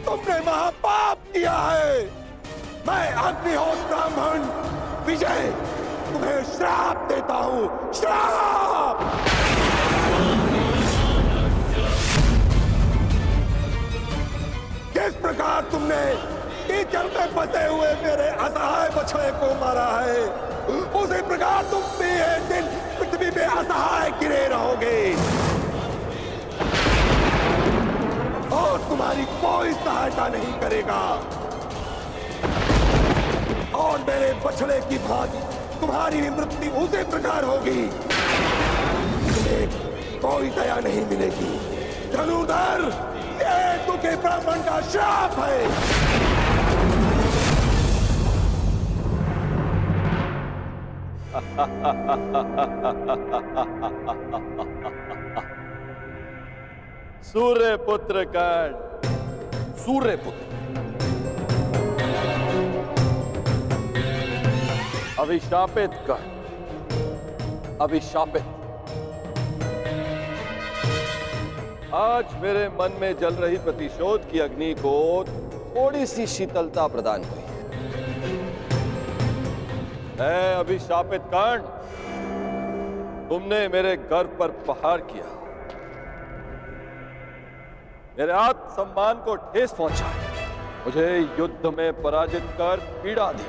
तुमने महापाप किया है। मैं अग्निहोत्र ब्राह्मण विजय तुम्हें श्राप देता हूं, श्राप। जिस प्रकार तुमने कीचड़ में फंसे हुए मेरे असहाय बछड़े को मारा है, उसी प्रकार तुम भी एक दिन पृथ्वी पे असहाय गिरे रहोगे और तुम्हारी कोई सहायता नहीं करेगा। और मेरे बछड़े की भांति तुम्हारी भी मृत्यु उसी प्रकार होगी। तुम्हें कोई दया नहीं मिलेगी। धनुर्धर, ये तुझे ब्राह्मण का श्राप है। सूर्य पुत्र कर्ण, सूर्य पुत्र अभिशापित कर्ण, अभिशापित। आज मेरे मन में जल रही प्रतिशोध की अग्नि को थोड़ी सी शीतलता प्रदान हुई। मैं अभिशापित कर्ण, तुमने मेरे गर्व पर प्रहार किया, मेरे आत्मसम्मान को ठेस पहुंचा, मुझे युद्ध में पराजित कर पीड़ा दी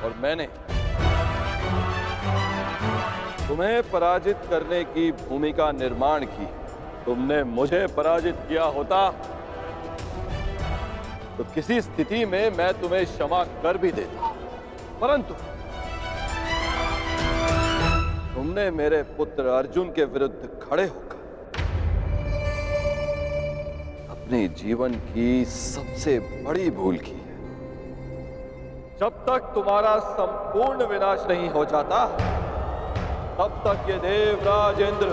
और मैंने तुम्हें पराजित करने की भूमिका निर्माण की। तुमने मुझे पराजित किया होता तो किसी स्थिति में मैं तुम्हें क्षमा कर भी देता, परंतु तुमने मेरे पुत्र अर्जुन के विरुद्ध खड़े होकर अपने जीवन की सबसे बड़ी भूल की है। जब तक तुम्हारा संपूर्ण विनाश नहीं हो जाता, तब तक ये देवराज इंद्र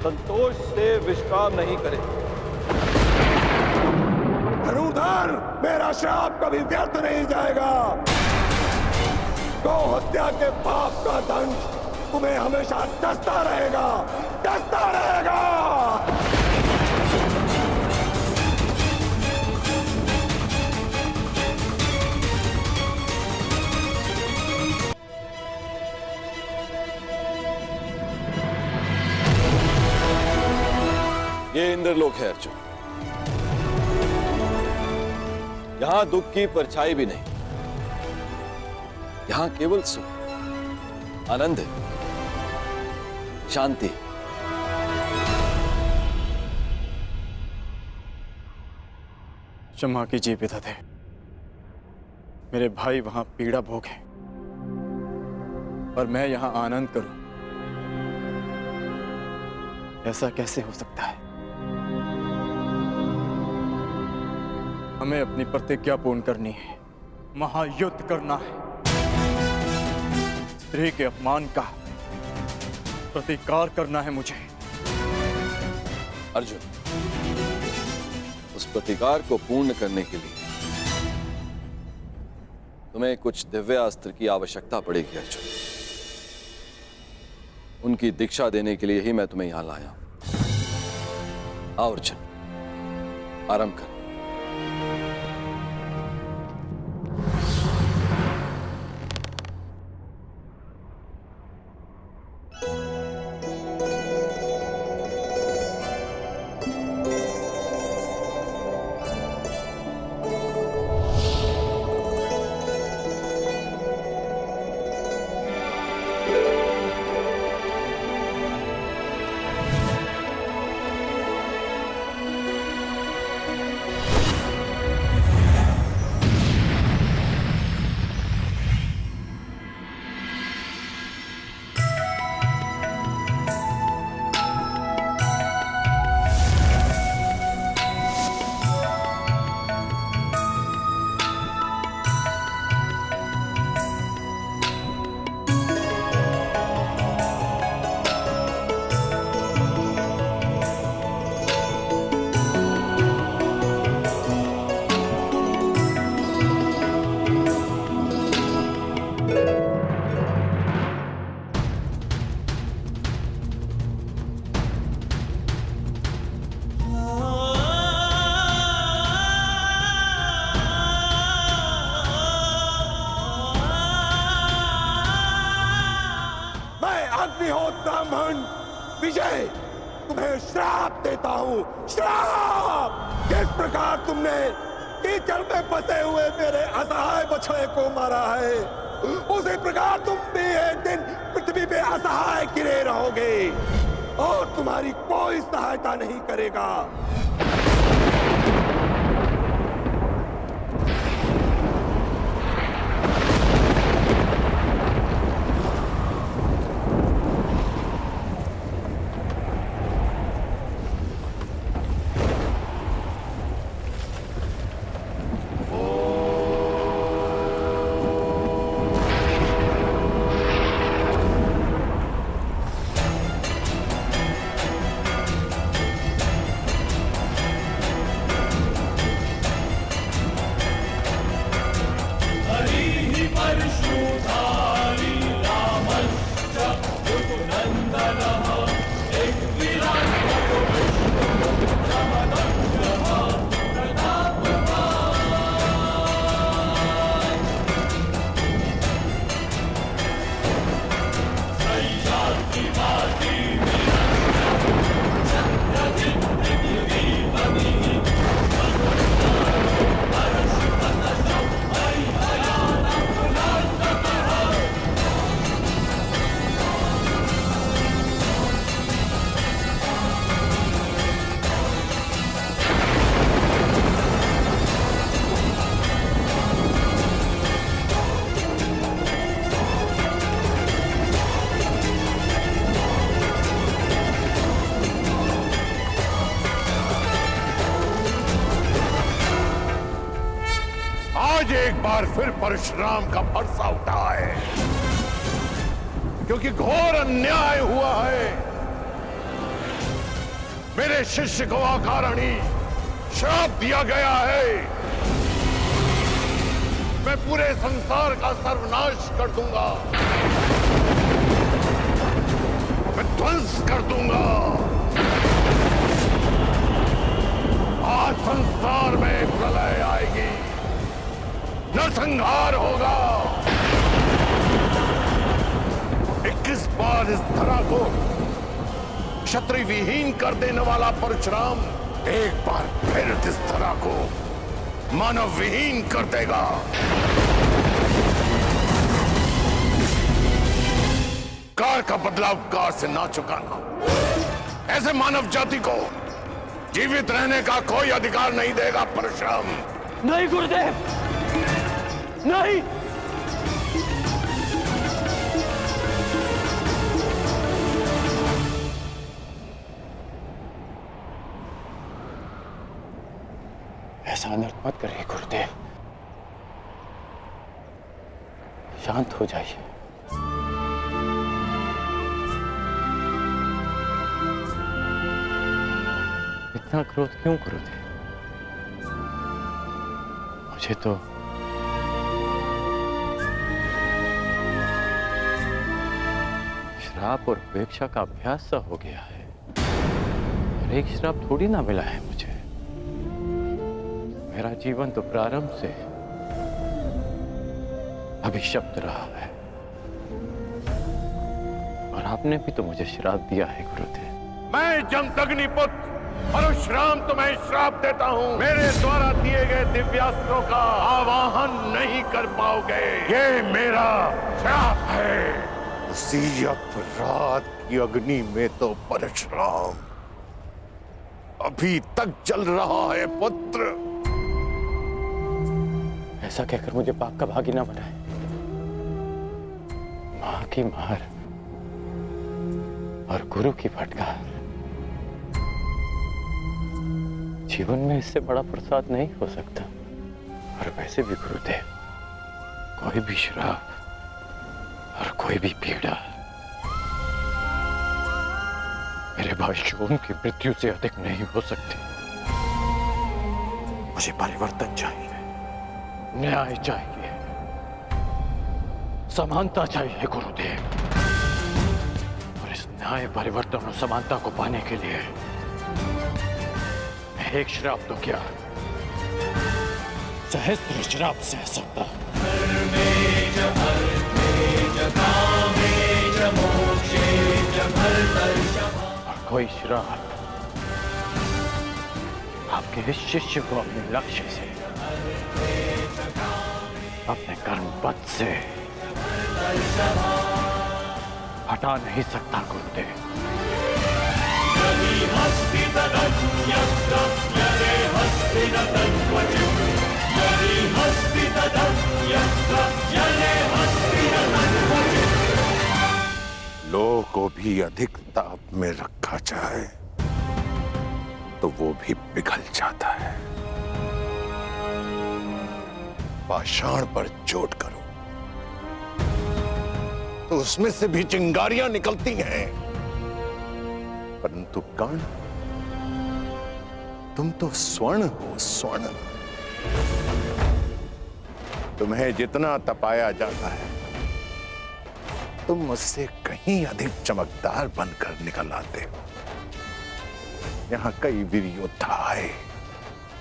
संतोष से विश्राम नहीं करे। धनुर्धर, मेरा श्राप कभी व्यर्थ नहीं जाएगा। गौ हत्या के पाप का दंड तुम्हें हमेशा डसता रहेगा, डसता रहेगा। ये इंद्रलोक है अर्जुन, यहां दुख की परछाई भी नहीं। यहां केवल सुख, आनंद, शांति। क्षमा कीजिए पितादे, मेरे भाई वहां पीड़ा भोगे और मैं यहां आनंद करूं, ऐसा कैसे हो सकता है? हमें अपनी प्रतिज्ञा पूर्ण करनी है, महायुद्ध करना है। स्त्री के अपमान का प्रतिकार करना है मुझे। अर्जुन, उस प्रतिकार को पूर्ण करने के लिए तुम्हें कुछ दिव्य अस्त्र की आवश्यकता पड़ेगी अर्जुन। उनकी दीक्षा देने के लिए ही मैं तुम्हें यहां लाया हूं। आओ अर्जुन, आरंभ कर। तुम्हें श्राप देता हूँ, श्राप। जिस प्रकार तुमने कीचड़ में फंसे हुए मेरे असहाय बछड़े को मारा है, उसी प्रकार तुम भी एक दिन पृथ्वी पे असहाय गिरे रहोगे और तुम्हारी कोई सहायता नहीं करेगा। आज एक बार फिर परशुराम का परसा उठा है, क्योंकि घोर अन्याय हुआ है। मेरे शिष्य को अकारणी श्राप दिया गया है। मैं पूरे संसार का सर्वनाश कर दूंगा, मैं ध्वंस कर दूंगा। आज संसार में प्रलय आएगी, नरसंहार होगा। 21 बार इस धरा को क्षत्रिय विहीन कर देने वाला परशुराम एक बार फिर इस धरा को मानव विहीन कर देगा। कार का बदलाव कार से ना चुकाना, ऐसे मानव जाति को जीवित रहने का कोई अधिकार नहीं देगा परशुराम। नहीं गुरुदेव, नहीं। ऐसा अनर्थ मत करिए गुरुदेव, शांत हो जाइए। इतना क्रोध क्यों गुरुदेव? मुझे तो श्राप और उपेक्षा का अभ्यास सा हो गया है, और एक श्राप थोड़ी ना मिला है मुझे। मेरा जीवन तो प्रारंभ से अभिशप्त रहा है, और आपने भी तो मुझे श्राप दिया है गुरुदेव। मैं जमदग्नि पुत्र परशुराम तुम्हें श्राप देता हूँ। मेरे द्वारा दिए गए दिव्यास्त्रों का आवाहन नहीं कर पाओगे, ये मेरा श्राप है। उसी अपराध की अग्नि में तो परशुराम अभी तक जल रहा है पुत्र। ऐसा कहकर मुझे पाप का भागी ना बनाए। मां की मार और गुरु की फटकार, जीवन में इससे बड़ा प्रसाद नहीं हो सकता। और वैसे भी गुरुदेव, कोई भी श्राप और कोई भी पीड़ा मेरे भाई शोम की मृत्यु से अधिक नहीं हो सकती। मुझे परिवर्तन चाहिए, न्याय चाहिए, समानता चाहिए गुरुदेव। और इस न्याय, परिवर्तन और समानता को पाने के लिए मैं एक श्राप तो क्या, सहस्त्र श्राप सह सकता। और कोई श्राप आपके इस शिष्य को अपने लक्ष्य से, अपने कर्म पथ से हटा नहीं सकता गुरुदेव। लोह को भी अधिक ताप में रखा जाए तो वो भी पिघल जाता है। पाषाण पर चोट करो तो उसमें से भी चिंगारियां निकलती हैं, परंतु कर्ण, तुम तो स्वर्ण हो, स्वर्ण। तुम्हें जितना तपाया जाता है तुम मुझसे कहीं अधिक चमकदार बनकर निकल आते हो। यहां कई वीर योद्धा आए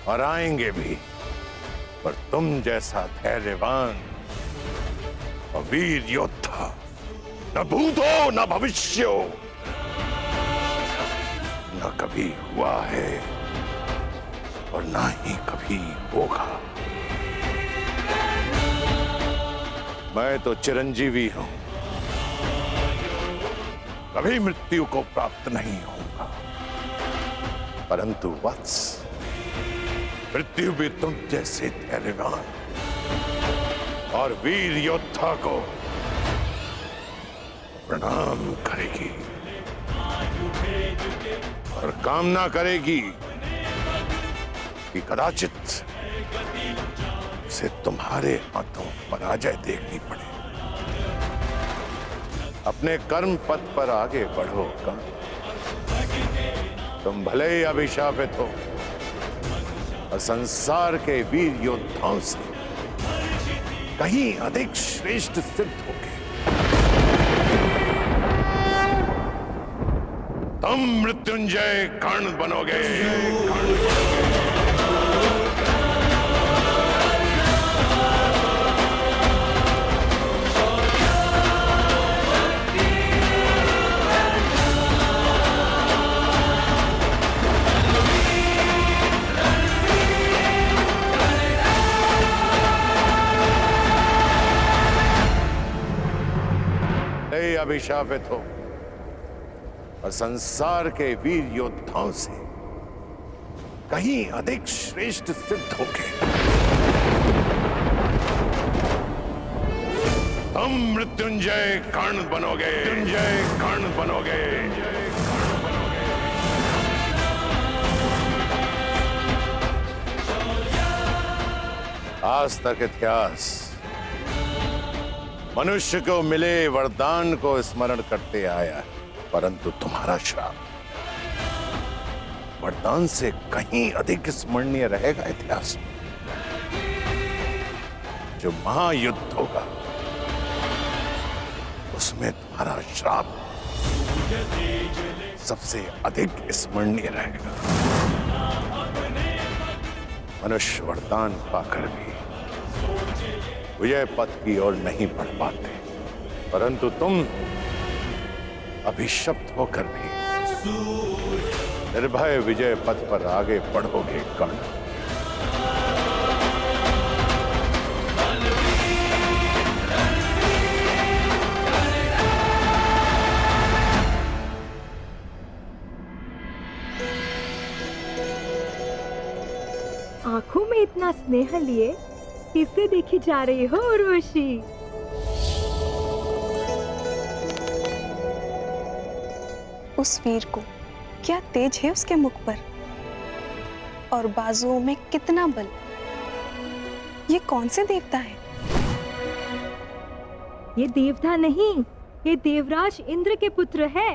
और आएंगे भी, पर तुम जैसा धैर्यवान और वीर योद्धा न भूत हो न भविष्य हो, न कभी हुआ है और ना ही कभी होगा। मैं तो चिरंजीवी हूं, कभी मृत्यु को प्राप्त नहीं होगा, परंतु वत्स, मृत्यु भी तुम जैसे धैर्यवान और वीर योद्धा को प्रणाम करेगी और कामना करेगी कि कदाचित उसे तुम्हारे हाथों पराजय देखनी पड़े। अपने कर्म पथ पर आगे बढ़ो कर्ण। तुम भले ही अभिशापित हो और संसार के वीर योद्धाओं से कहीं अधिक श्रेष्ठ सिद्ध होगे। तुम मृत्युंजय कर्ण बनोगे, अभिशापित हो और संसार के वीर योद्धाओं से कहीं अधिक श्रेष्ठ सिद्ध होगे। तुम मृत्युंजय कर्ण बनोगे, मृत्युंजय कर्ण बनोगे। आज तक इतिहास मनुष्य को मिले वरदान को स्मरण करते आया है, परंतु तुम्हारा श्राप वरदान से कहीं अधिक स्मरणीय रहेगा इतिहास में। जो महायुद्ध होगा उसमें तुम्हारा श्राप सबसे अधिक स्मरणीय रहेगा। मनुष्य वरदान पाकर भी विजय पथ की ओर नहीं बढ़ पाते, परंतु तुम अभिशप्त होकर भी निर्भय विजय पथ पर आगे बढ़ोगे कर्ण। आंखों में इतना स्नेह लिए किससे देखी जा रही हो उर्वशी? उस वीर को क्या तेज है उसके मुख पर और बाजुओं में कितना बल। ये कौन से देवता है? ये देवता नहीं, ये देवराज इंद्र के पुत्र है,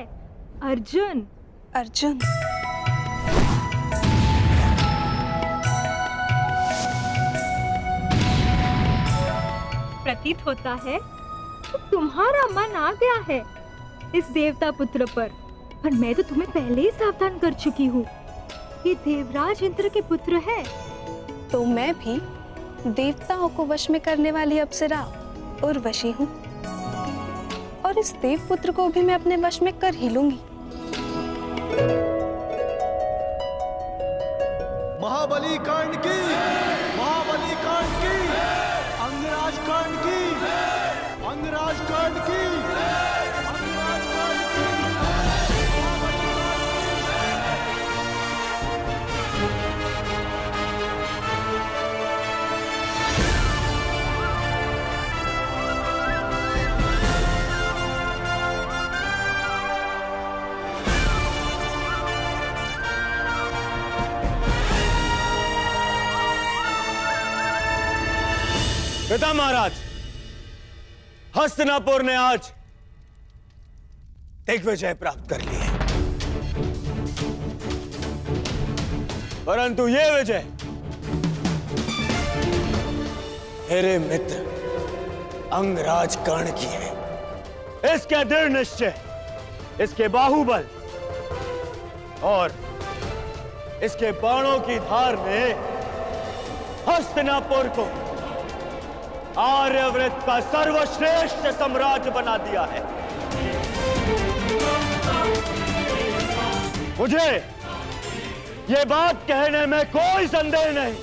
अर्जुन। अर्जुन? प्रतीत होता है तो तुम्हारा मन आ गया है इस देवता पुत्र पर मैं तो तुम्हें पहले ही सावधान कर चुकी हूँ। ये देवराज इंद्र के पुत्र है। तो मैं भी देवताओं को वश में करने वाली अप्सरा उर्वशी हूँ और इस देव पुत्र को भी मैं अपने वश में कर ही लूंगी। महाबली कांड की, महाबली कांड की, अंगराज कांड की, अंगराज कांड की, अंगराज कांड की। पिता महाराज, हस्तिनापुर ने आज दिग्विजय प्राप्त कर ली है, परंतु यह विजय मेरे मित्र अंगराज कर्ण की है। इसके दृढ़ निश्चय, इसके बाहुबल और इसके बाणों की धार ने हस्तिनापुर को आर्यव्रत का सर्वश्रेष्ठ साम्राज्य बना दिया है। मुझे यह बात कहने में कोई संदेह नहीं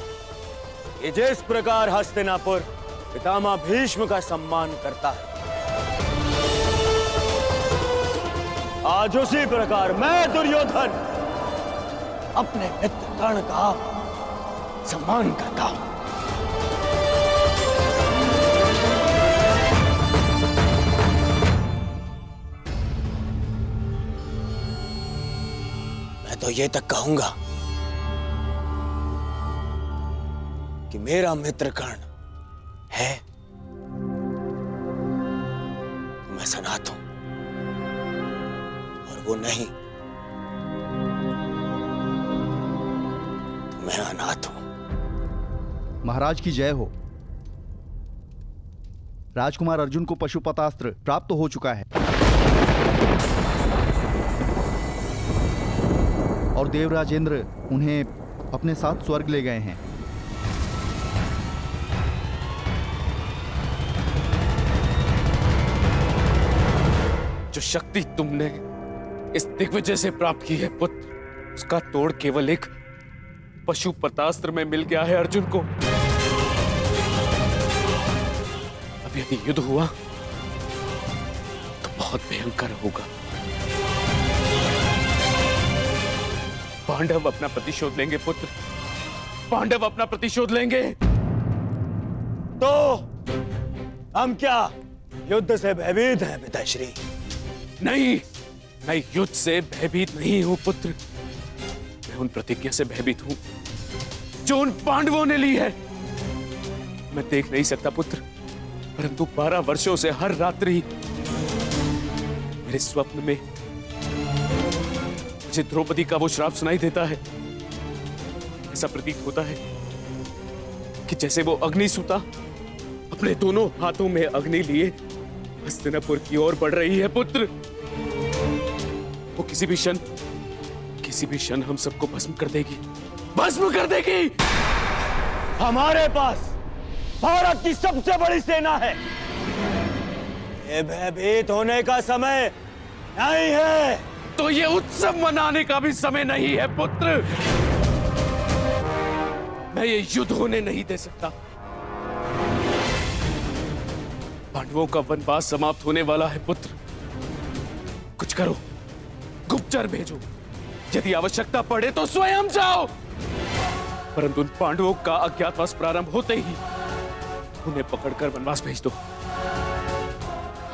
कि जिस प्रकार हस्तिनापुर पितामह भीष्म का सम्मान करता है, आज उसी प्रकार मैं दुर्योधन अपने मित्र कर्ण का सम्मान करता हूं। तो ये तक कहूंगा कि मेरा मित्र कर्ण है तो मैं सनात हूं, और वो नहीं तो मैं अनाथ हूं। महाराज की जय हो। राजकुमार अर्जुन को पशुपतास्त्र प्राप्त हो चुका है और देवराजेंद्र उन्हें अपने साथ स्वर्ग ले गए हैं। जो शक्ति तुमने इस दिग्विजय से प्राप्त की है पुत्र, उसका तोड़ केवल एक पशुपतास्त्र में मिल गया है अर्जुन को। अब यदि युद्ध हुआ तो बहुत भयंकर होगा। पांडव अपना प्रतिशोध लेंगे पुत्र, पांडव अपना प्रतिशोध लेंगे। तो हम क्या युद्ध से भयभीत हैं पिताश्री? नहीं, मैं युद्ध से भयभीत नहीं हूं पुत्र। मैं उन प्रतिज्ञा से भयभीत हूं जो उन पांडवों ने ली है। मैं देख नहीं सकता पुत्र, परंतु 12 वर्षों से हर रात्रि मेरे स्वप्न में मुझे द्रौपदी का वो श्राप सुनाई देता है। ऐसा प्रतीत होता है कि जैसे वो अग्निसूता अपने दोनों हाथों में अग्नि लिए हस्तिनापुर की ओर बढ़ रही है पुत्र। वो किसी भी क्षण हम सबको भस्म कर देगी, भस्म कर देगी। हमारे पास भारत की सबसे बड़ी सेना है। ये भयभीत होने का समय नहीं है। तो ये उत्सव मनाने का भी समय नहीं है पुत्र। मैं ये युद्ध होने नहीं दे सकता। पांडवों का वनवास समाप्त होने वाला है पुत्र। कुछ करो, गुप्तचर भेजो, यदि आवश्यकता पड़े तो स्वयं जाओ, परंतु उन पांडवों का अज्ञातवास प्रारंभ होते ही उन्हें पकड़कर वनवास भेज दो।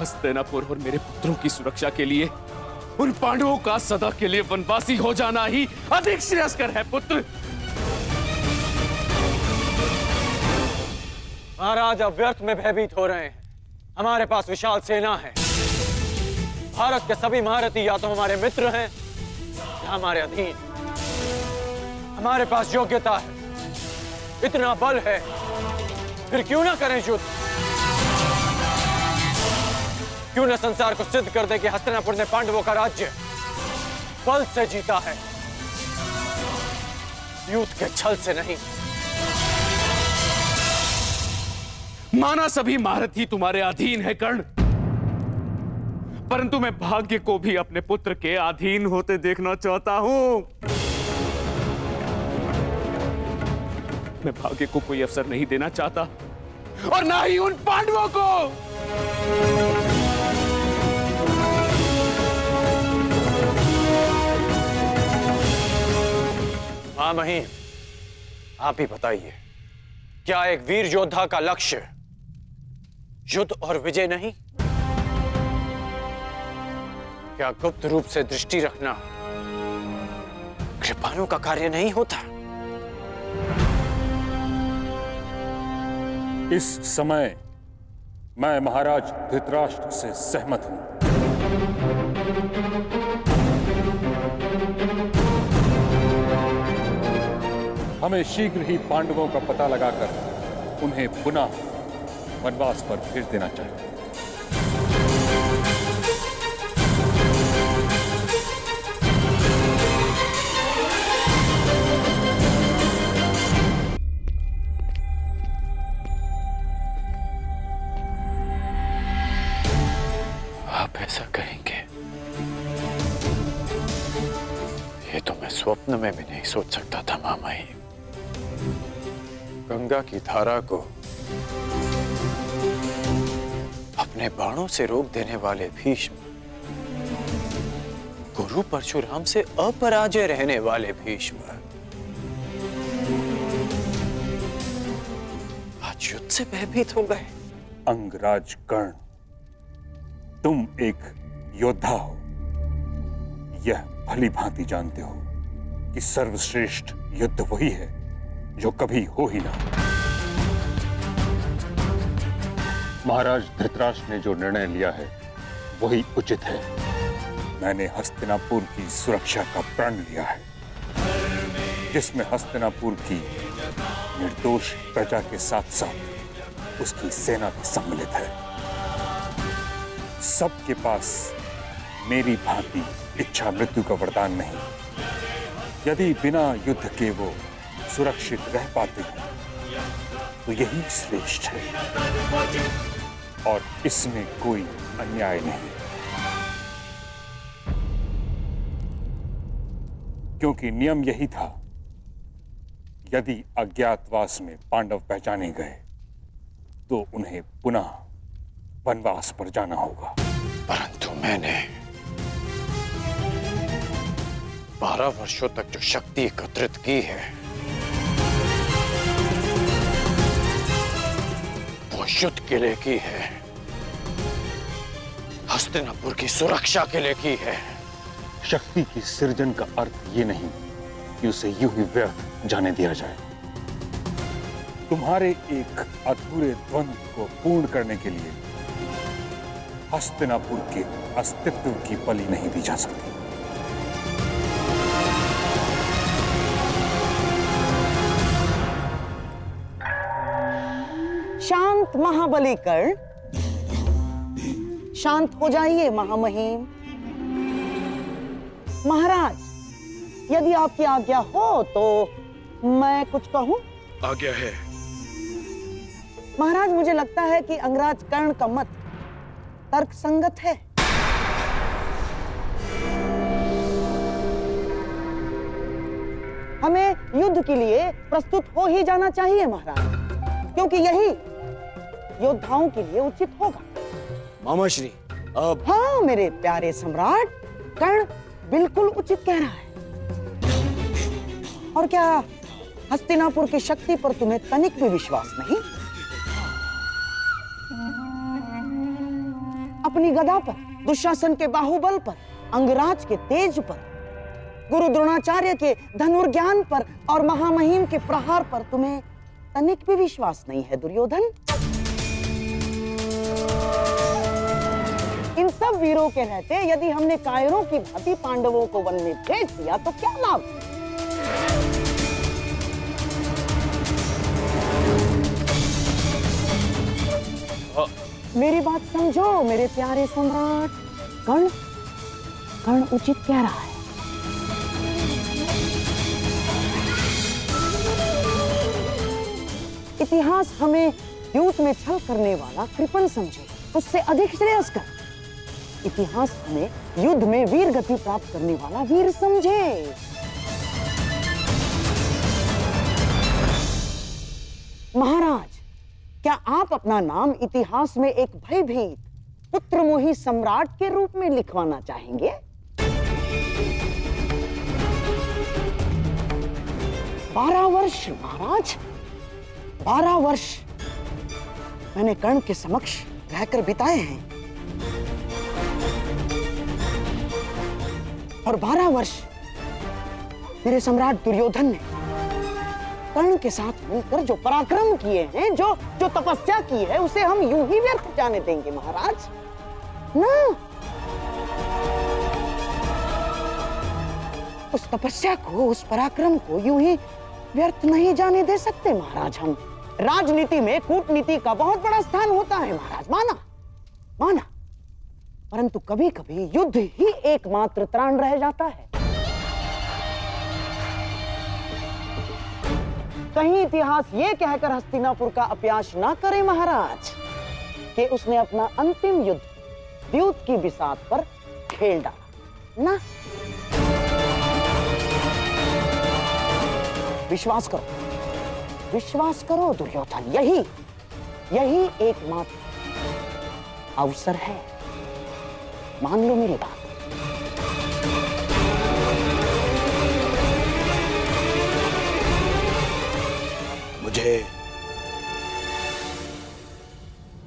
हस्तिनापुर और मेरे पुत्रों की सुरक्षा के लिए उन पांडवों का सदा के लिए वनवासी हो जाना ही अधिक श्रेयस्कर है पुत्र। महाराज अब व्यर्थ में भयभीत हो रहे हैं। हमारे पास विशाल सेना है। भारत के सभी महारथी या तो हमारे मित्र हैं या हमारे अधीन। हमारे पास योग्यता है, इतना बल है, फिर क्यों ना करें युद्ध? क्यों न संसार को सिद्ध कर दे कि हस्तिनापुर ने पांडवों का राज्य बल से जीता है, युद्ध के छल से नहीं। माना सभी महारथी तुम्हारे अधीन है कर्ण, परंतु मैं भाग्य को भी अपने पुत्र के अधीन होते देखना चाहता हूं। मैं भाग्य को कोई अवसर नहीं देना चाहता और ना ही उन पांडवों को। हाँ महीम, आप ही बताइए, क्या एक वीर योद्धा का लक्ष्य युद्ध और विजय नहीं? क्या गुप्त रूप से दृष्टि रखना कृपाणु का कार्य नहीं होता? इस समय मैं महाराज धृतराष्ट्र से सहमत हूं। हमें शीघ्र ही पांडवों का पता लगाकर उन्हें पुनः वनवास पर भेज देना चाहिए। आप ऐसा कहेंगे, ये तो मैं स्वप्न में भी नहीं सोच सकता था मामाई। गंगा की धारा को अपने बाणों से रोक देने वाले भीष्म, गुरु परशुराम से अपराजय रहने वाले भीष्म, आज युद्ध से भयभीत हो गए। अंगराज कर्ण, तुम एक योद्धा हो, यह भली भांति जानते हो कि सर्वश्रेष्ठ युद्ध वही है जो कभी हो ही ना। महाराज धृतराष्ट्र ने जो निर्णय लिया है वही उचित है। मैंने हस्तिनापुर की सुरक्षा का प्रण लिया है, जिसमें हस्तिनापुर की निर्दोष प्रजा के साथ साथ उसकी सेना भी सम्मिलित है। सबके पास मेरी भांति इच्छा मृत्यु का वरदान नहीं। यदि बिना युद्ध के वो सुरक्षित रह पाते हैं तो यही श्रेष्ठ है और इसमें कोई अन्याय नहीं, क्योंकि नियम यही था, यदि अज्ञातवास में पांडव पहचाने गए तो उन्हें पुनः वनवास पर जाना होगा। परंतु मैंने 12 वर्षों तक जो शक्ति एकत्रित की है वो युद्ध के लिए की है, हस्तिनापुर की सुरक्षा के लिए की है। शक्ति की सृजन का अर्थ ये नहीं कि उसे यूं ही व्यर्थ जाने दिया जाए। तुम्हारे एक अधूरे द्वंद्व को पूर्ण करने के लिए हस्तिनापुर के अस्तित्व की बलि नहीं दी जा सकती। शांत महाबली कर्ण, शांत हो जाइए महामहिम। महाराज, यदि आपकी आज्ञा हो तो मैं कुछ कहूं? आज्ञा है। महाराज, मुझे लगता है कि अंगराज कर्ण का मत तर्क संगत है। हमें युद्ध के लिए प्रस्तुत हो ही जाना चाहिए महाराज, क्योंकि यही योद्धाओं के लिए उचित होगा। मामा श्री, अब हाँ मेरे प्यारे सम्राट, कर्ण बिल्कुल उचित कह रहा है। और क्या हस्तिनापुर की शक्ति पर तुम्हें तनिक भी विश्वास नहीं? अपनी गदा पर, दुशासन के बाहुबल पर, अंगराज के तेज पर, गुरु द्रोणाचार्य के धनुर्ज्ञान पर और महामहिम के प्रहार पर तुम्हें तनिक भी विश्वास नहीं है दुर्योधन? इन सब वीरों के रहते यदि हमने कायरों की भांति पांडवों को वन में भेज दिया तो क्या लाभ? मेरी बात समझो मेरे प्यारे सम्राट। कर्ण उचित कह रहा है। इतिहास हमें युद्ध में छल करने वाला कृपण समझे, उससे अधिक श्रेयस्कर। इतिहास हमें युद्ध में वीर गति प्राप्त करने वाला वीर समझे। क्या आप अपना नाम इतिहास में एक भयभीत पुत्रमोही सम्राट के रूप में लिखवाना चाहेंगे? बारह वर्ष महाराज, 12 वर्ष मैंने कर्ण के समक्ष रहकर बिताए हैं और 12 वर्ष मेरे सम्राट दुर्योधन ने कर्ण के साथ मिलकर जो पराक्रम किए हैं, जो तपस्या की है, उसे हम यूं ही व्यर्थ जाने देंगे महाराज? ना, उस तपस्या को, उस पराक्रम को यूं ही व्यर्थ नहीं जाने दे सकते महाराज हम। राजनीति में कूटनीति का बहुत बड़ा स्थान होता है महाराज, माना, परंतु कभी कभी युद्ध ही एकमात्र त्राण रह जाता है। कहीं इतिहास ये कहकर हस्तिनापुर का अपयाश ना करे महाराज कि उसने अपना अंतिम युद्ध द्यूत की बिसात पर खेल डाला ना। विश्वास करो दुर्योधन, यही एकमात्र अवसर है, मान लो मेरी बात।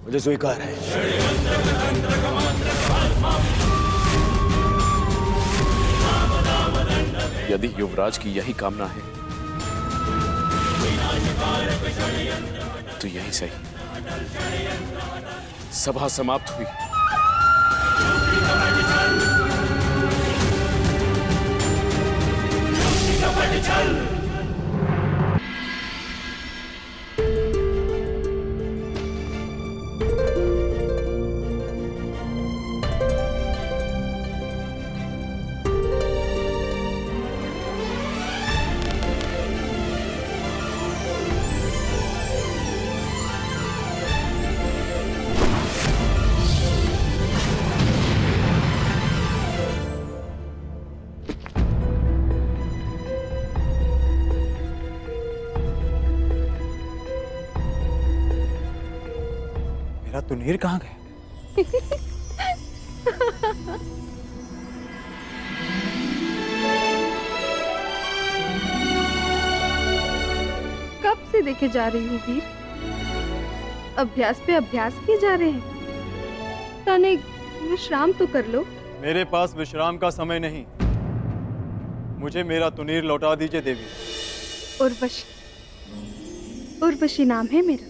मुझे स्वीकार है। यदि युवराज की यही कामना है तो यही सही। सभा समाप्त हुई। मेरा तुनीर कहाँ गया? कब से देखे जा रही हूँ वीर, अभ्यास पे अभ्यास किए जा रहे हैं। तनिक विश्राम तो कर लो। मेरे पास विश्राम का समय नहीं। मुझे मेरा तुनीर लौटा दीजिए देवी। उर्वशी नाम है मेरा।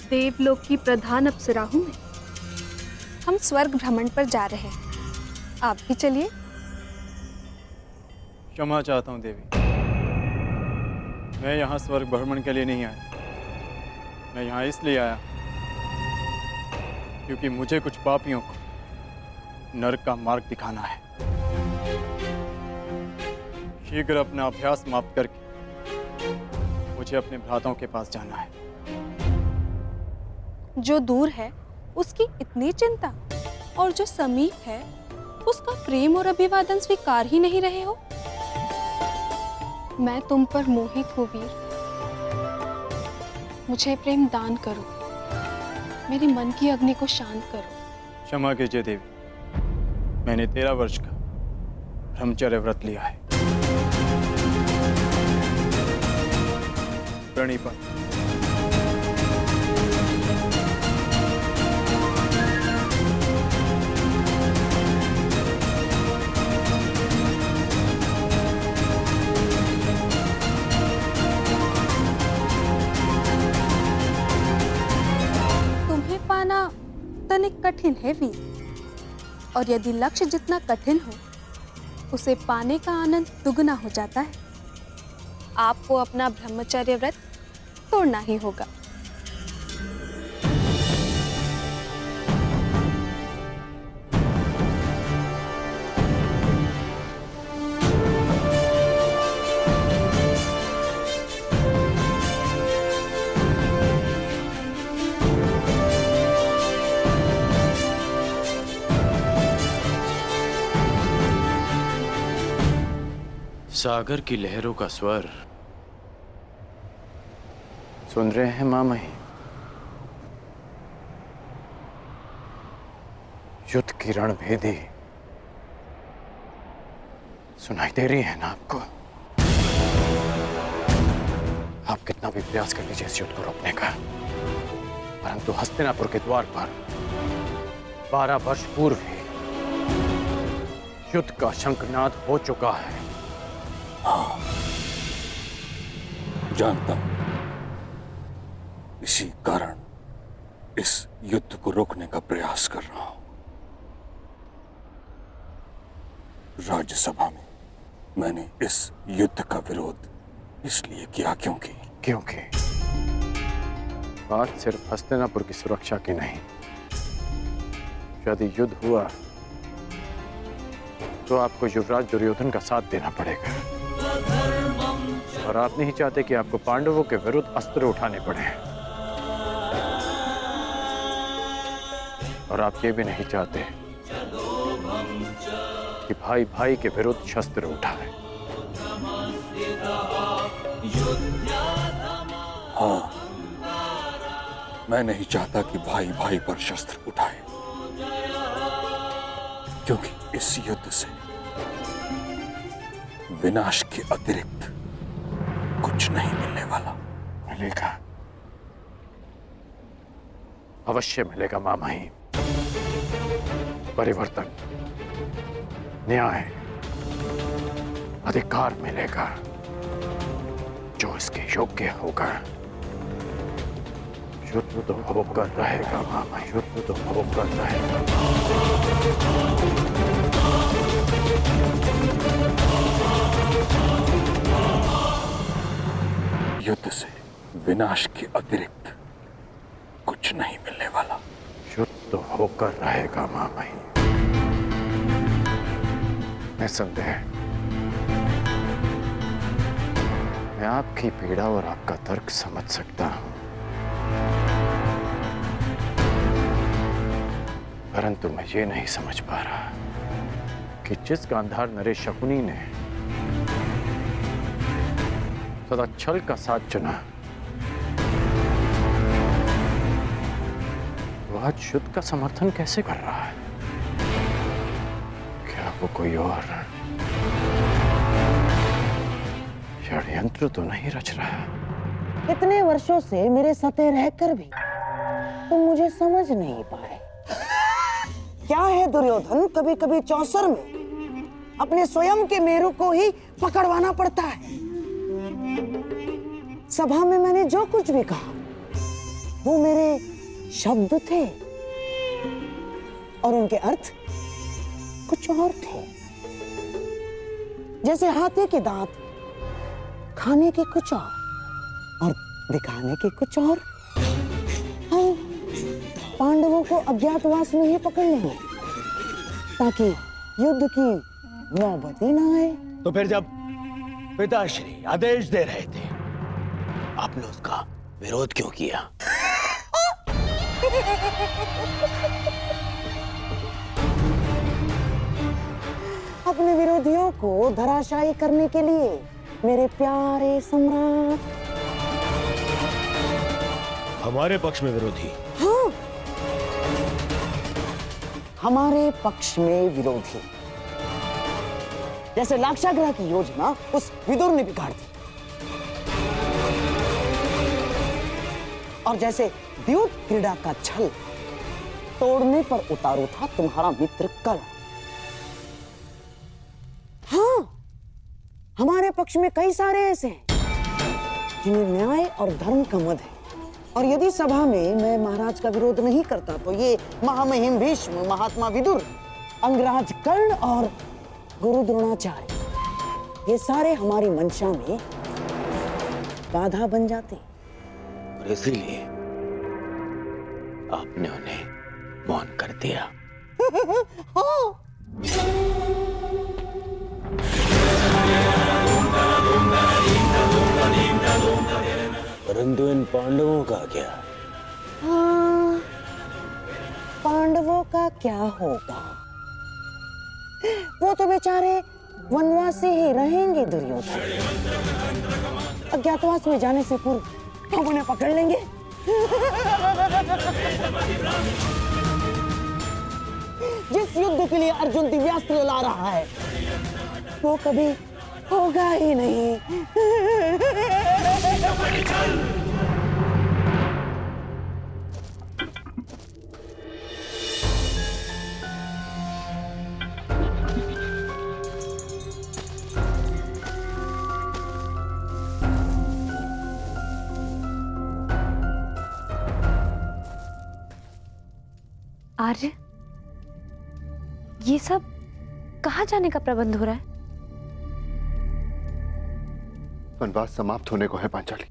देवलोक की प्रधान अप्सरा हूँ मैं। हम स्वर्ग भ्रमण पर जा रहे हैं, आप भी चलिए। क्षमा चाहता हूँ देवी, मैं यहाँ स्वर्ग भ्रमण के लिए नहीं आया। मैं यहाँ इसलिए आया क्योंकि मुझे कुछ पापियों को नरक का मार्ग दिखाना है। शीघ्र अपना अभ्यास समाप्त करके मुझे अपने भ्राताओं के पास जाना है। जो दूर है उसकी इतनी चिंता, और जो समीप है उसका प्रेम और अभिवादन स्वीकार ही नहीं रहे हो। मैं तुम पर मोहित हूँ वीर, मुझे प्रेम दान करो, मेरे मन की अग्नि को शांत करो। क्षमा कीजिए देवी, मैंने 13 वर्ष का ब्रह्मचर्य व्रत लिया है। प्रणीपा। तनिक कठिन है वीर, और यदि लक्ष्य जितना कठिन हो उसे पाने का आनंद दुगना हो जाता है। आपको अपना ब्रह्मचर्य व्रत तोड़ना ही होगा। सागर की लहरों का स्वर सुन रहे हैं मामही? युद्ध की रणभेदी सुनाई दे रही है ना आपको? आप कितना भी प्रयास कर लीजिए इस युद्ध को रोकने का, परंतु हस्तिनापुर के द्वार पर 12 वर्ष पूर्व ही युद्ध का शंखनाद हो चुका है। हाँ, जानता हूं। इसी कारण इस युद्ध को रोकने का प्रयास कर रहा हूं। राज्यसभा में मैंने इस युद्ध का विरोध इसलिए किया क्योंकि बात सिर्फ हस्तिनापुर की सुरक्षा की नहीं। यदि युद्ध हुआ तो आपको युवराज दुर्योधन का साथ देना पड़ेगा, और आप नहीं चाहते कि आपको पांडवों के विरुद्ध अस्त्र उठाने पड़े, और आप ये भी नहीं चाहते कि भाई भाई के विरुद्ध शस्त्र उठाए। हाँ, मैं नहीं चाहता कि भाई भाई पर शस्त्र उठाए, क्योंकि इस युद्ध से विनाश के अतिरिक्त कुछ नहीं मिलने वाला। मिलेगा, अवश्य मिलेगा मामाही। परिवर्तन, न्याय, अधिकार मिलेगा जो इसके योग्य होगा। युद्ध तो होकर रहेगा मामा, युद्ध तो होकर रहेगा। युद्ध से विनाश के अतिरिक्त कुछ नहीं मिलने वाला। युद्ध तो होकर रहेगा मामा। निसंदेह मैं आपकी पीड़ा और आपका तर्क समझ सकता हूं, परंतु मैं ये नहीं समझ पा रहा कि जिस गांधार नरेश शकुनी ने सदा छल का साथ चुना, वो आज युद्ध का समर्थन कैसे कर रहा है? क्या वो कोई और षड्यंत्र तो नहीं रच रहा? इतने वर्षों से मेरे सते रहकर भी तुम मुझे समझ नहीं पाए। क्या है दुर्योधन, कभी कभी चौसर में अपने स्वयं के मेरू को ही पकड़वाना पड़ता है। सभा में मैंने जो कुछ भी कहा वो मेरे शब्द थे और उनके अर्थ कुछ और थे। जैसे हाथी के दांत खाने के कुछ और दिखाने के कुछ और। हम पांडवों को अज्ञातवास में ही पकड़ लेंगे ताकि युद्ध की नौबत ही ना आए। तो फिर जब पिताश्री आदेश दे रहे थे, आपने उसका विरोध क्यों किया? अपने विरोधियों को धराशायी करने के लिए मेरे प्यारे सम्राट। हमारे पक्ष में विरोधी? हाँ, हमारे पक्ष में विरोधी। जैसे लाक्षागृह की योजना उस विदुर ने बिगाड़ दी, और जैसे द्यूत क्रीड़ा का छल तोड़ने पर उतारू था तुम्हारा मित्र कर्ण। हाँ, हमारे पक्ष में कई सारे ऐसे हैं जिन्हें न्याय और धर्म का मद है, और यदि सभा में मैं महाराज का विरोध नहीं करता तो ये महामहिम भीष्म, महात्मा विदुर, अंगराज कर्ण और गुरु द्रोणाचार्य, ये सारे हमारी मंशा में बाधा बन जाते। और इसीलिए आपने उन्हें मौन कर दिया। हाँ। परंतु इन पांडवों का क्या? हाँ, पांडवों का क्या होगा? वो तो बेचारे वनवासी ही रहेंगे दुर्योधन। अज्ञातवास में जाने से पूर्व हम उन्हें पकड़ लेंगे। जिस युद्ध के लिए अर्जुन दिव्यास्त्र ला रहा है वो कभी होगा ही नहीं। आर्य, ये सब कहाँ जाने का प्रबंध हो रहा है? वनवास समाप्त होने को है पांचाली,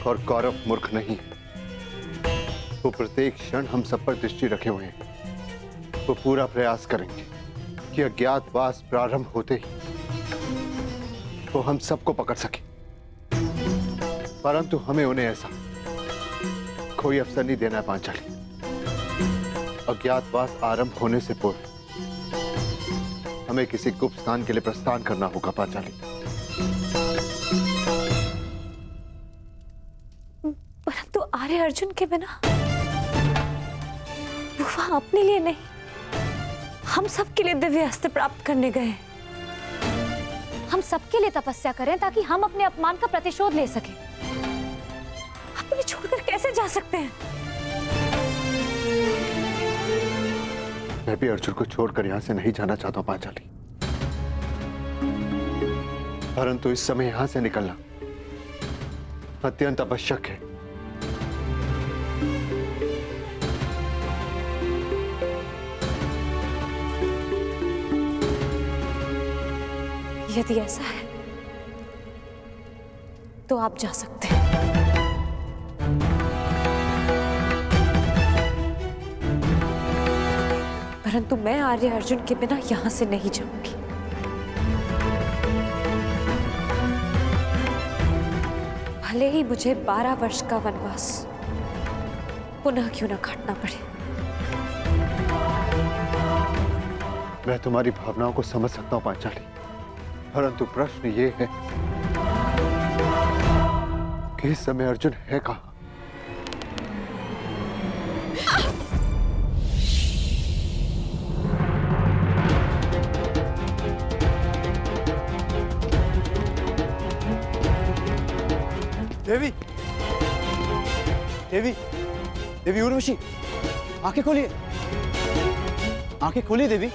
और कौरव मूर्ख नहीं है। वो प्रत्येक क्षण हम सब पर दृष्टि रखे हुए हैं। वो पूरा प्रयास करेंगे कि अज्ञातवास प्रारंभ होते ही वो हम सबको पकड़ सके, परंतु हमें उन्हें ऐसा कोई अवसर नहीं देना है पांचाली। अज्ञातवास आरंभ होने से पूर्व हमें किसी गुप्त स्थान के लिए प्रस्थान करना होगा पांचाली। परंतु आर्य अर्जुन के बिना वो वहां अपने लिए नहीं, हम सबके लिए दिव्य अस्त्र प्राप्त करने गए। हम सबके लिए तपस्या करें ताकि हम अपने अपमान का प्रतिशोध ले सकें। आप उन्हें छोड़कर कैसे जा सकते हैं? मैं भी अर्जुन को छोड़कर यहां से नहीं जाना चाहता हूं पांचाली, परंतु इस समय यहां से निकलना अत्यंत आवश्यक है। यदि ऐसा है तो आप जा सकते हैं। परंतु मैं आर्य अर्जुन के बिना यहां से नहीं जाऊंगी। भले ही मुझे 12 वर्ष का वनवास पुनः क्यों ना काटना पड़े। मैं तुम्हारी भावनाओं को समझ सकता हूं पांचाली, परंतु प्रश्न ये है कि इस समय अर्जुन है कहां? देवी, देवी, देवी उर्वशी, आंखें खोलिए, आंखें खोलिए देवी।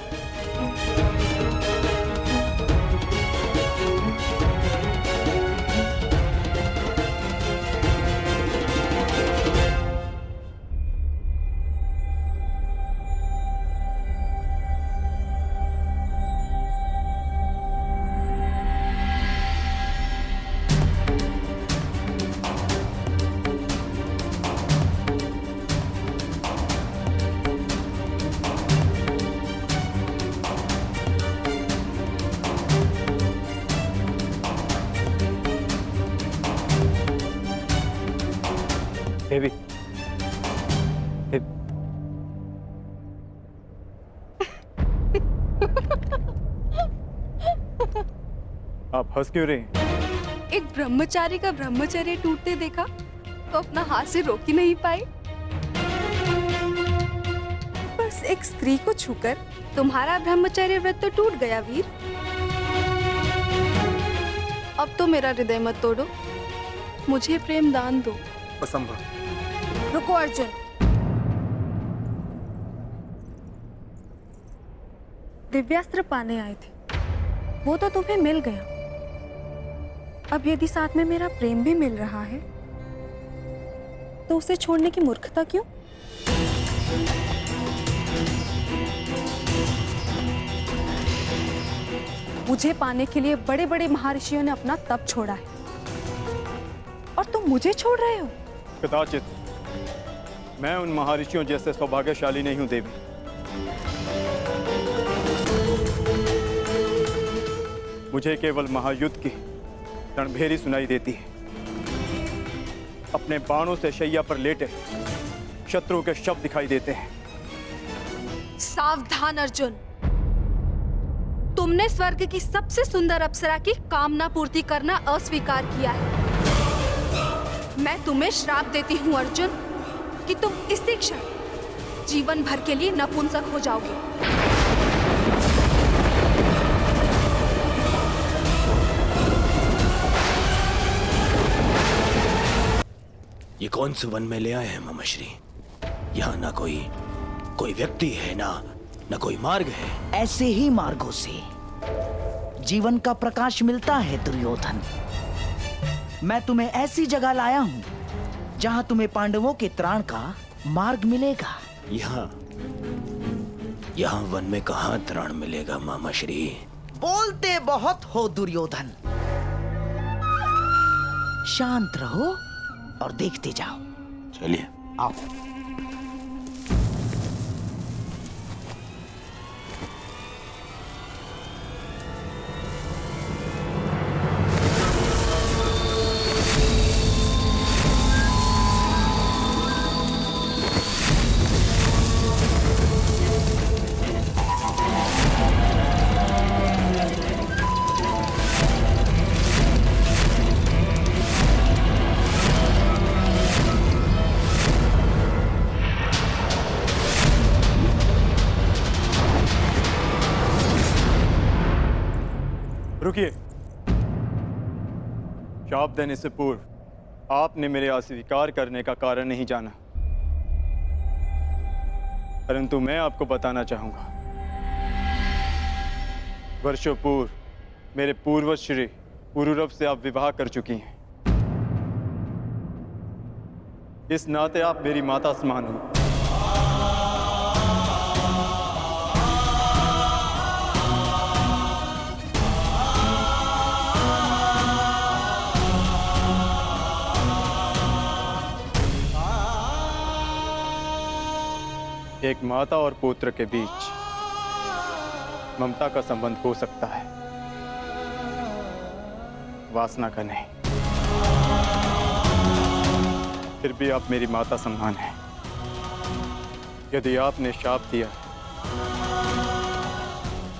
देवी, आप हंस क्यों रहे हैं? एक ब्रह्मचारी का ब्रह्मचर्य टूटते देखा तो अपना हाथ से रोक ही नहीं पाए। बस एक स्त्री को छूकर तुम्हारा ब्रह्मचर्य व्रत तो टूट गया वीर। अब तो मेरा हृदय मत तोड़ो, मुझे प्रेम दान दो। असंभव। रुको अर्जुन, दिव्यास्त्र पाने आए थे, वो तो तुम्हें मिल गया। अब यदि साथ में मेरा प्रेम भी मिल रहा है तो उसे छोड़ने की मूर्खता क्यों? मुझे पाने के लिए बड़े बड़े महर्षियों ने अपना तप छोड़ा है और तुम मुझे छोड़ रहे हो? कदाचित मैं उन महर्षियों जैसे सौभाग्यशाली नहीं हूं देवी। मुझे केवल महायुद्ध की रणभेरी सुनाई देती है। अपने बाणों से शैया पर लेटे शत्रु के शव दिखाई देते हैं। सावधान अर्जुन, तुमने स्वर्ग की सबसे सुंदर अप्सरा की कामना पूर्ति करना अस्वीकार किया है। मैं तुम्हें श्राप देती हूँ अर्जुन कि तुम इसी क्षण जीवन भर के लिए नपुंसक हो जाओगे। ये कौन से वन में ले आए हैं मामाश्री? यहाँ ना कोई व्यक्ति है, ना कोई मार्ग है। ऐसे ही मार्गों से जीवन का प्रकाश मिलता है दुर्योधन। मैं तुम्हें ऐसी जगह लाया हूँ जहाँ तुम्हें पांडवों के त्राण का मार्ग मिलेगा। यहाँ वन में कहाँ त्राण मिलेगा मामाश्री? बोलते बहुत हो दुर्योधन, शांत रहो और देखते जाओ। चलिए आओ। रुकिए। शाप देने से पूर्व आपने मेरे अस्वीकार करने का कारण नहीं जाना, परंतु मैं आपको बताना चाहूंगा। वर्षों पूर्व मेरे पूर्वज श्री पुरुरव से आप विवाह कर चुकी हैं। इस नाते आप मेरी माता समान हैं। एक माता और पुत्र के बीच ममता का संबंध हो सकता है, वासना का नहीं। फिर भी आप मेरी माता समान हैं। यदि आपने शाप दिया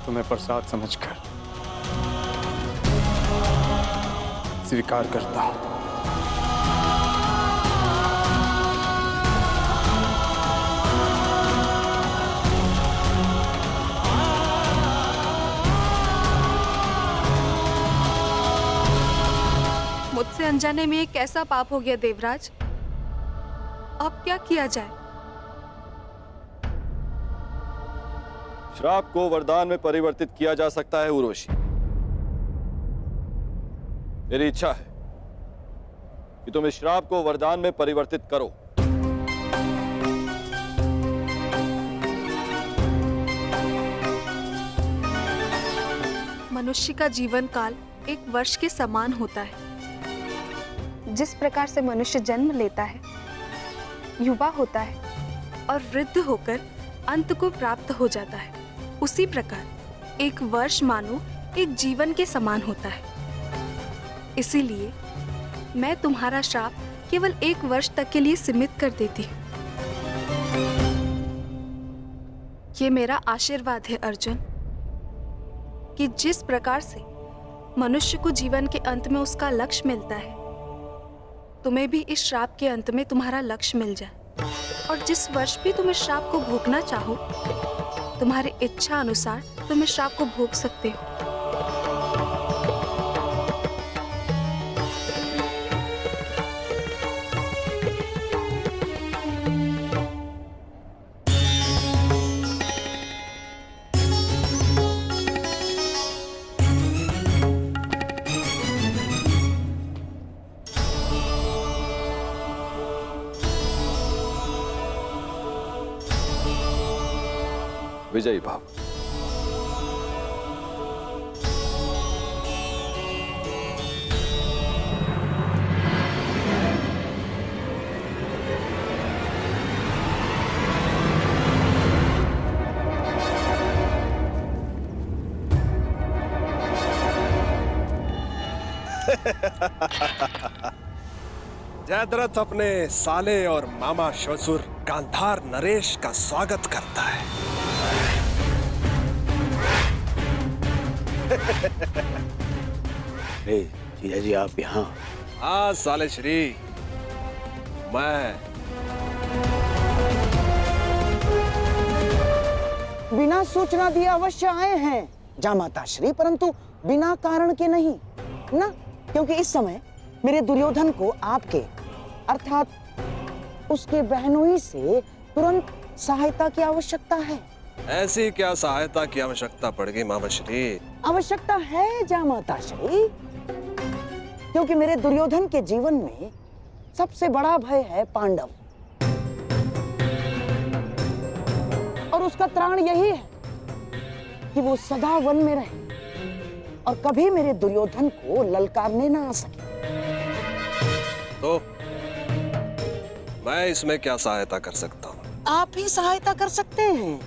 तो मैं प्रसाद समझकर स्वीकार करता हूं। मुझसे अनजाने में ये कैसा पाप हो गया देवराज? अब क्या किया जाए? श्राप को वरदान में परिवर्तित किया जा सकता है उर्वशी। मेरी इच्छा है कि तुम इस श्राप को वरदान में परिवर्तित करो। मनुष्य का जीवन काल एक वर्ष के समान होता है। जिस प्रकार से मनुष्य जन्म लेता है, युवा होता है और वृद्ध होकर अंत को प्राप्त हो जाता है, उसी प्रकार एक वर्ष मानो एक जीवन के समान होता है। इसीलिए मैं तुम्हारा श्राप केवल 1 वर्ष तक के लिए सीमित कर देती हूँ। ये मेरा आशीर्वाद है अर्जुन कि जिस प्रकार से मनुष्य को जीवन के अंत में उसका लक्ष्य मिलता है, तुम्हें भी इस श्राप के अंत में तुम्हारा लक्ष्य मिल जाए। और जिस वर्ष भी तुम इस श्राप को भोगना चाहो, तुम्हारी इच्छा अनुसार तुम इस श्राप को भोग सकते हो। विजयी भाव। जयद्रथ अपने साले और मामा ससुर गांधार नरेश का स्वागत करता है। अरे जीजा जी आप यहाँ? हाँ साले श्री, मैं बिना सूचना दिए अवश्य आए हैं जामाता श्री, परंतु बिना कारण के नहीं ना, क्योंकि इस समय मेरे दुर्योधन को आपके अर्थात उसके बहनोई से तुरंत सहायता की आवश्यकता है। ऐसी क्या सहायता की आवश्यकता पड़ेगी मामा श्री? आवश्यकता है जामाता श्री, क्योंकि मेरे दुर्योधन के जीवन में सबसे बड़ा भय है पांडव, और उसका त्राण यही है कि वो सदा वन में रहे और कभी मेरे दुर्योधन को ललकारने ना आ सके। तो मैं इसमें क्या सहायता कर सकता हूँ? आप ही सहायता कर सकते हैं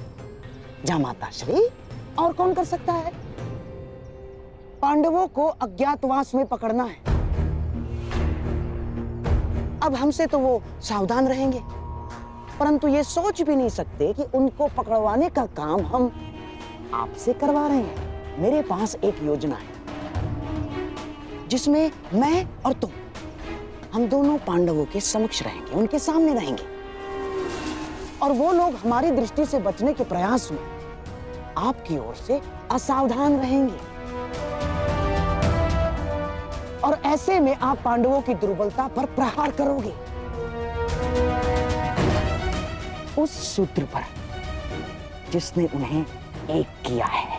जामाता श्री, और कौन कर सकता है? पांडवों को अज्ञातवास में पकड़ना है। अब हमसे तो वो सावधान रहेंगे, परंतु ये सोच भी नहीं सकते कि उनको पकड़वाने का काम हम आपसे करवा रहे हैं। मेरे पास एक योजना है जिसमें मैं और तुम, हम दोनों पांडवों के समक्ष रहेंगे, उनके सामने रहेंगे, और वो लोग हमारी दृष्टि से बचने के प्रयास में आपकी ओर से असावधान रहेंगे, और ऐसे में आप पांडवों की दुर्बलता पर प्रहार करोगे, उस सूत्र पर जिसने उन्हें एक किया है।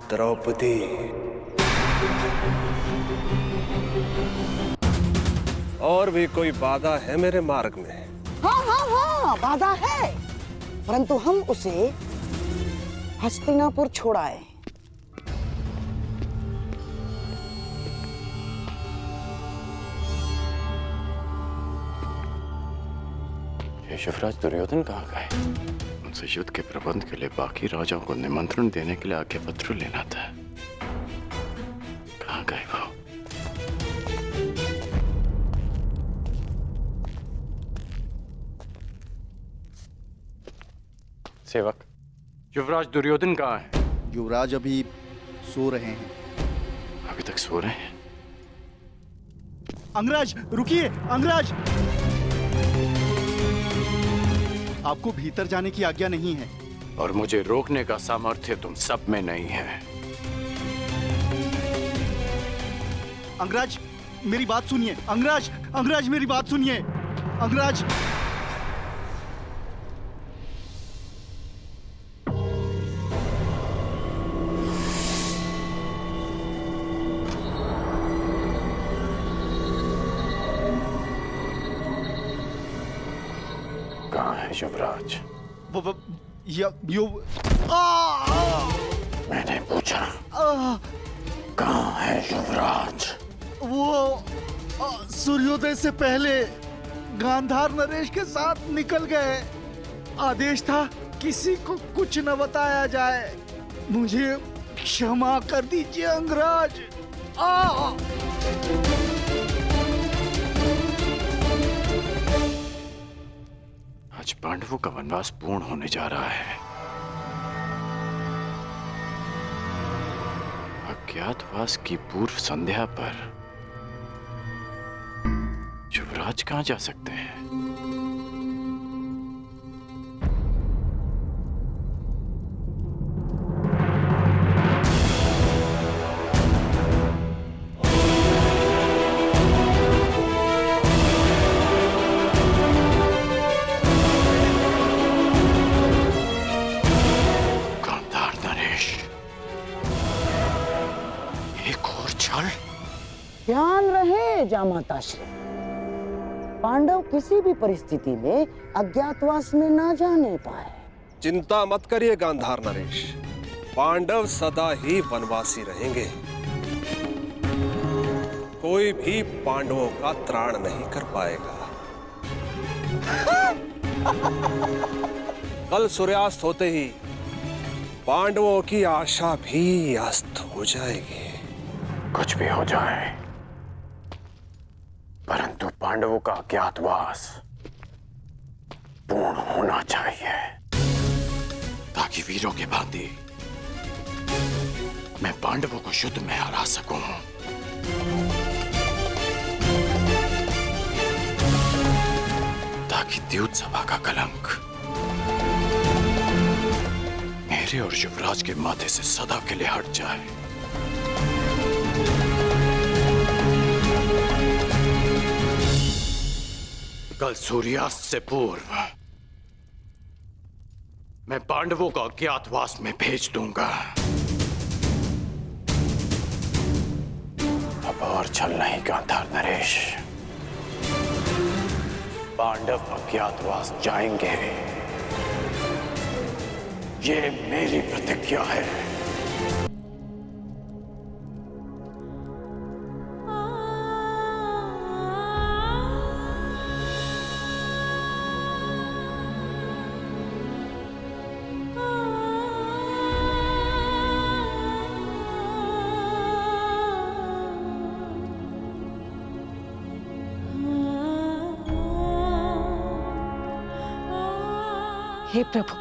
द्रौपदी, और भी कोई बाधा है मेरे मार्ग में? हाँ, बाधा है, परंतु हम उसे हस्तिनापुर छोड़ाए। युवराज दुर्योधन कहाँ गए? उनसे युद्ध के प्रबंध के लिए बाकी राजाओं को निमंत्रण देने के लिए आज्ञा पत्र लेना था। कहाँ गए वो? सेवक, युवराज दुर्योधन कहाँ है? युवराज अभी सो रहे हैं। अभी तक सो रहे हैं? अंगराज रुकिए, अंगराज! आपको भीतर जाने की आज्ञा नहीं है। और मुझे रोकने का सामर्थ्य तुम सब में नहीं है। अंगराज मेरी बात सुनिए, अंगराज, अंगराज मेरी बात सुनिए, अंगराज। कहाँ है युवराज? मैंने पूछा कहाँ है युवराज? वो सूर्योदय से पहले गांधार नरेश के साथ निकल गए। आदेश था किसी को कुछ न बताया जाए। मुझे क्षमा कर दीजिए अंगराज। आज पांडवों का वनवास पूर्ण होने जा रहा है। अज्ञातवास की पूर्व संध्या पर युवराज कहाँ जा सकते हैं? ध्यान रहे जामाता श्री, पांडव किसी भी परिस्थिति में अज्ञातवास में ना जाने पाए। चिंता मत करिए गांधार नरेश, पांडव सदा ही वनवासी रहेंगे। कोई भी पांडवों का त्राण नहीं कर पाएगा। कल सूर्यास्त होते ही पांडवों की आशा भी अस्त हो जाएगी। कुछ भी हो जाए, परंतु पांडवों का अज्ञातवास पूर्ण होना चाहिए ताकि वीरों के भांति मैं पांडवों को युद्ध में हरा सकूं। ताकि द्यूत सभा का कलंक मेरे और युवराज के माथे से सदा के लिए हट जाए। कल सूर्यास्त से पूर्व मैं पांडवों को अज्ञातवास में भेज दूंगा। अब और छल नहीं गांधार नरेश, पांडव अज्ञातवास जाएंगे, ये मेरी प्रतिज्ञा है। हे प्रभु,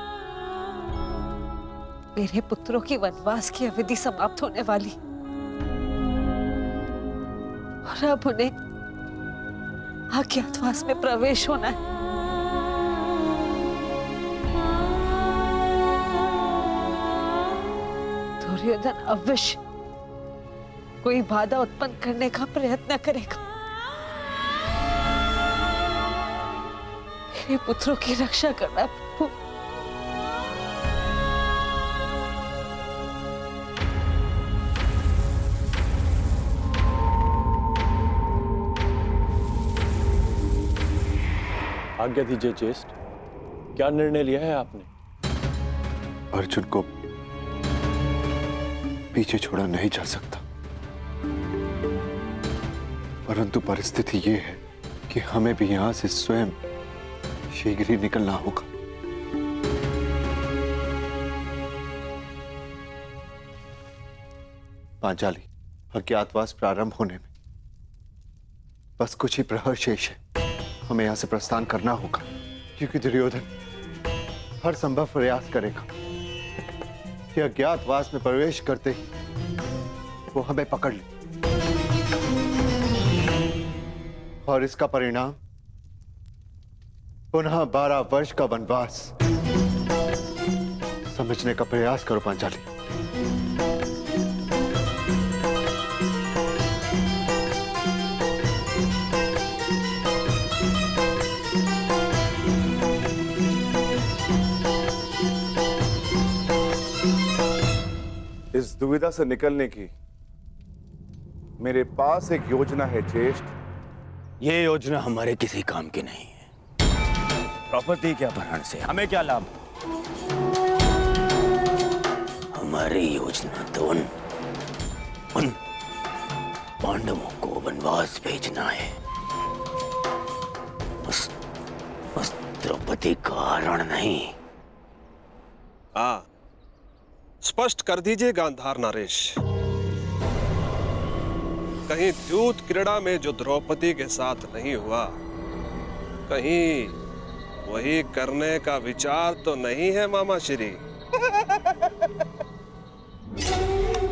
मेरे पुत्रों की वनवास की अवधि समाप्त होने वाली और अब उन्हें अज्ञातवास में प्रवेश होना है। दुर्योधन अवश्य कोई बाधा उत्पन्न करने का प्रयत्न करेगा। मेरे पुत्रों की रक्षा करना प्रभु। आज्ञा दीजिए ज्येष्ठ, क्या निर्णय लिया है आपने? अर्जुन को पीछे छोड़ा नहीं जा सकता, परंतु परिस्थिति ये है कि हमें भी यहां से स्वयं शीघ्र ही निकलना होगा। पांचाली, अज्ञातवास प्रारंभ होने में बस कुछ ही प्रहर शेष है। हमें यहां से प्रस्थान करना होगा, क्योंकि दुर्योधन हर संभव प्रयास करेगा कि अज्ञातवास में प्रवेश करते ही वो हमें पकड़ ले, और इसका परिणाम पुनः 12 वर्ष का वनवास। समझने का प्रयास करो पांचाली। इस दुविधा से निकलने की मेरे पास एक योजना है ज्येष्ठ। ये योजना हमारे किसी काम की नहीं है। द्रौपदी के अपहरण से हमें क्या लाभ? हमारी योजना तो उन पांडवों को वनवास भेजना है। बस द्रौपदी का हरण नहीं। हाँ, स्पष्ट कर दीजिए गांधार नरेश, कहीं द्यूत क्रीड़ा में जो द्रौपदी के साथ नहीं हुआ, कहीं वही करने का विचार तो नहीं है मामा श्री?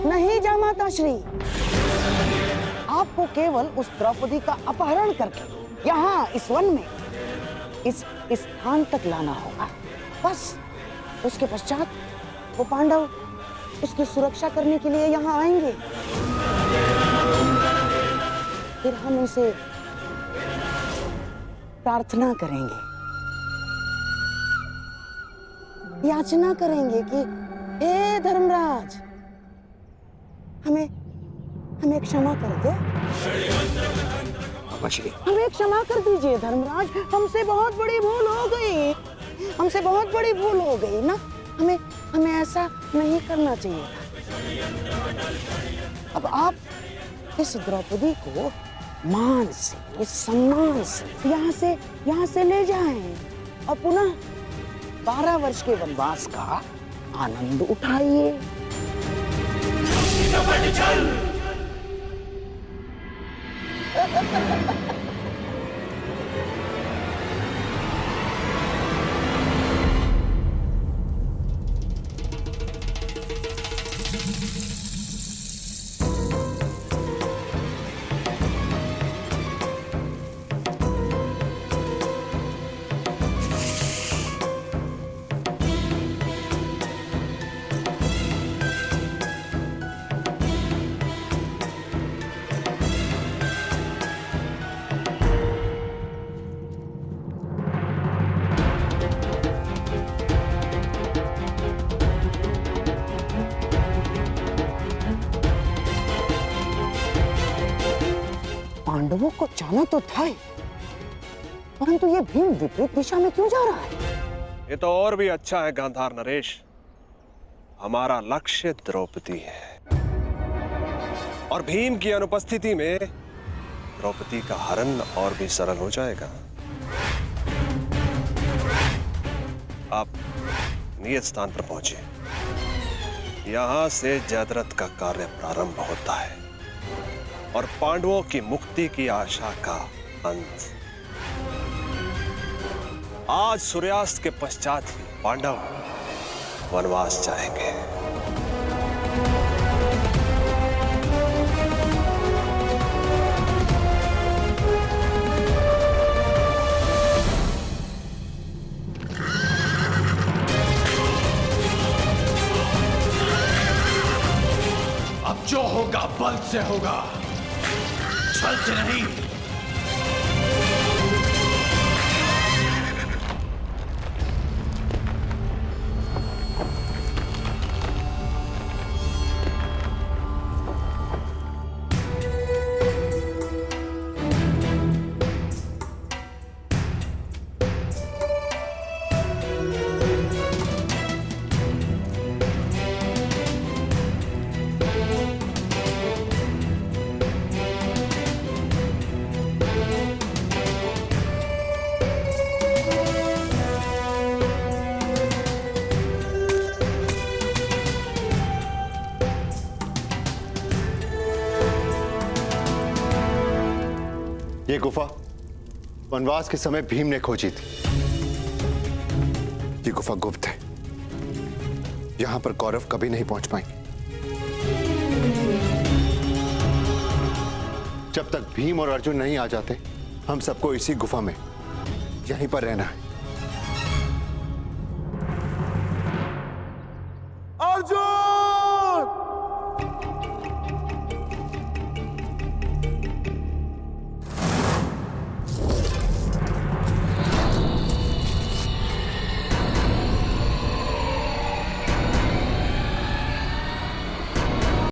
नहीं जामाता श्री, आपको केवल उस द्रौपदी का अपहरण करके यहाँ इस वन में इस स्थान तक लाना होगा। बस उसके पश्चात वो पांडव उसकी सुरक्षा करने के लिए यहाँ आएंगे। फिर हम उनसे प्रार्थना करेंगे, याचना करेंगे कि हे धर्मराज, हमें क्षमा कर दो। हमें क्षमा कर दीजिए धर्मराज, हमसे बहुत बड़ी भूल हो गई। हमसे बहुत बड़ी भूल हो गई ना, हमें ऐसा नहीं करना चाहिए था। अब आप इस द्रौपदी को मान से, सम्मान से यहाँ से ले जाएं और पुनः 12 वर्ष के वनवास का आनंद उठाइए। पांडवों को जाना तो था ही, परंतु ये भीम विपरीत दिशा में क्यों जा रहा है? ये तो और भी अच्छा है गांधार नरेश। हमारा लक्ष्य द्रौपदी है और भीम की अनुपस्थिति में द्रौपदी का हरण और भी सरल हो जाएगा। आप नियत स्थान पर पहुंचे। यहां से जयद्रथ का कार्य प्रारंभ होता है और पांडवों की मुक्ति की आशा का अंत। आज सूर्यास्त के पश्चात ही पांडव वनवास जाएंगे। अब जो होगा बल से होगा, छल से नहीं। ये गुफा वनवास के समय भीम ने खोजी थी। ये गुफा गुप्त है, यहां पर कौरव कभी नहीं पहुंच पाएंगे। जब तक भीम और अर्जुन नहीं आ जाते, हम सबको इसी गुफा में यहीं पर रहना है।